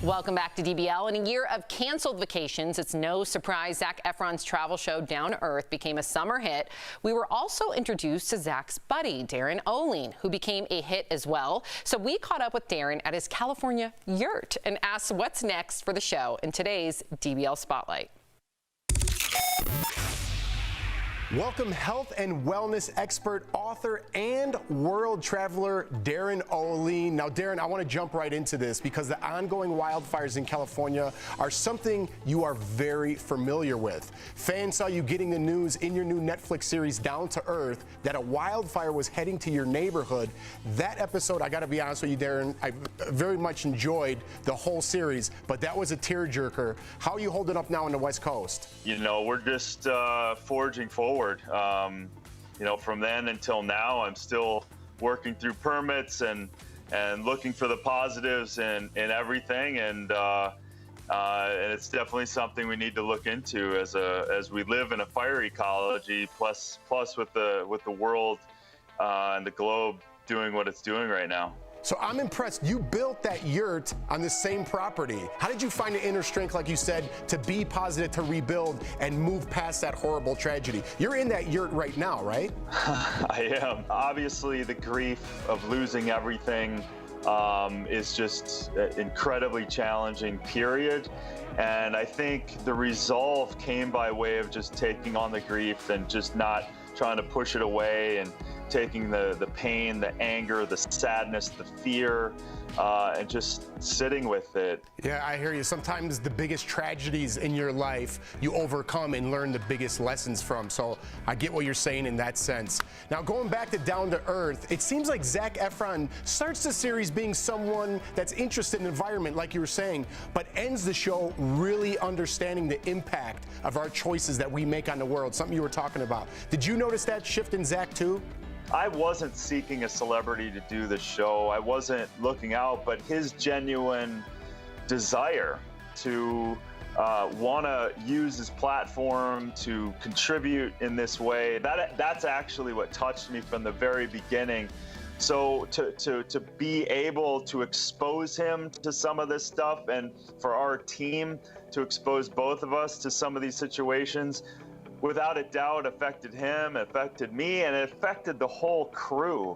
Welcome back to DBL. In a year of canceled vacations, it's no surprise Zac Efron's travel show Down to Earth became a summer hit. We were also introduced to Zac's buddy, Darin Olien, who became a hit as well. So we caught up with Darin at his California Yurt and asked what's next for the show in today's DBL Spotlight. Welcome health and wellness expert, author, and world traveler Darin Olien. Now, Darin, I want to jump right into this because the ongoing wildfires in California are something you are very familiar with. Fans saw you getting the news in your new Netflix series Down to Earth that a wildfire was heading to your neighborhood. That episode, I got to be honest with you, Darin, I very much enjoyed the whole series, but that was a tearjerker. How are you holding up now on the West Coast? You know, we're just forging forward. You know, from then until now, I'm still working through permits and looking for the positives in everything, and it's definitely something we need to look into as we live in a fire ecology. Plus with the world and the globe doing what it's doing right now. So I'm impressed. You built that yurt on the same property. How did you find the inner strength, like you said, to be positive, to rebuild, and move past that horrible tragedy? You're in that yurt right now, right? I am. Obviously, the grief of losing everything is just incredibly challenging, period. And I think the resolve came by way of just taking on the grief and just not trying to push it away, and taking the pain, the anger, the sadness, the fear, and just sitting with it. Yeah, I hear you. Sometimes the biggest tragedies in your life you overcome and learn the biggest lessons from. So I get what you're saying in that sense. Now, going back to Down to Earth, it seems like Zac Efron starts the series being someone that's interested in environment, like you were saying, but ends the show really understanding the impact of our choices that we make on the world, something you were talking about. Did you notice that shift in Zac too? I wasn't seeking a celebrity to do the show. I wasn't looking out, but his genuine desire to want to use his platform to contribute in this way, that's actually what touched me from the very beginning. So to be able to expose him to some of this stuff, and for our team to expose both of us to some of these situations, without a doubt affected him, affected me, and it affected the whole crew.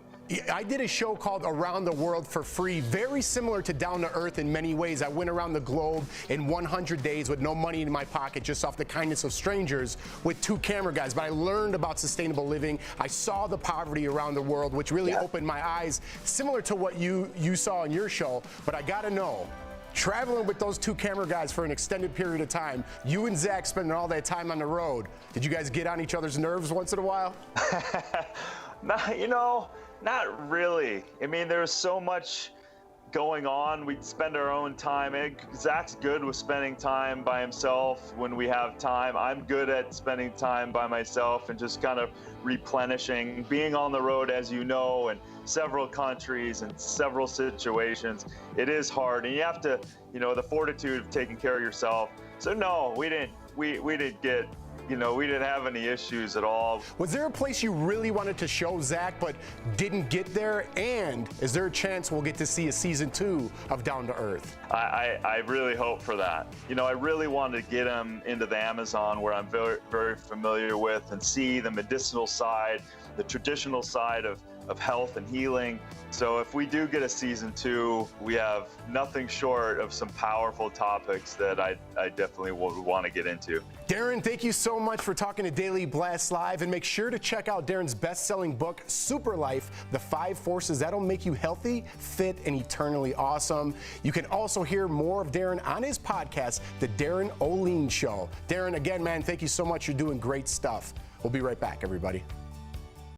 I did a show called Around the World for free, very similar to Down to Earth in many ways. I went around the globe in 100 days with no money in my pocket, just off the kindness of strangers, with 2 camera guys. But I learned about sustainable living. I saw the poverty around the world, which really opened my eyes, similar to what you saw in your show. But I gotta know, traveling with those 2 camera guys for an extended period of time, you and Zac spending all that time on the road, did you guys get on each other's nerves once in a while? No, you know, not really. I mean, there's so much going on. We'd spend our own time. Zac's good with spending time by himself when we have time. I'm good at spending time by myself and just kind of replenishing. Being on the road, as you know, in several countries and several situations, it is hard, and you have to, you know, the fortitude of taking care of yourself. So no, we didn't get, you know, we didn't have any issues at all. Was there a place you really wanted to show Zac but didn't get there? And is there a chance we'll get to see a season 2 of Down to Earth? I really hope for that. You know, I really wanted to get him into the Amazon, where I'm very, very familiar with, and see the medicinal side, the traditional side of health and healing. So if we do get a season 2, we have nothing short of some powerful topics that I definitely would want to get into. Darin, thank you so much for talking to Daily Blast Live, and make sure to check out Darin's best-selling book, Super Life: The 5 Forces That'll Make You Healthy, Fit, and Eternally Awesome. You can also hear more of Darin on his podcast, The Darin Olien Show. Darin, again, man, thank you so much. You're doing great stuff. We'll be right back, everybody.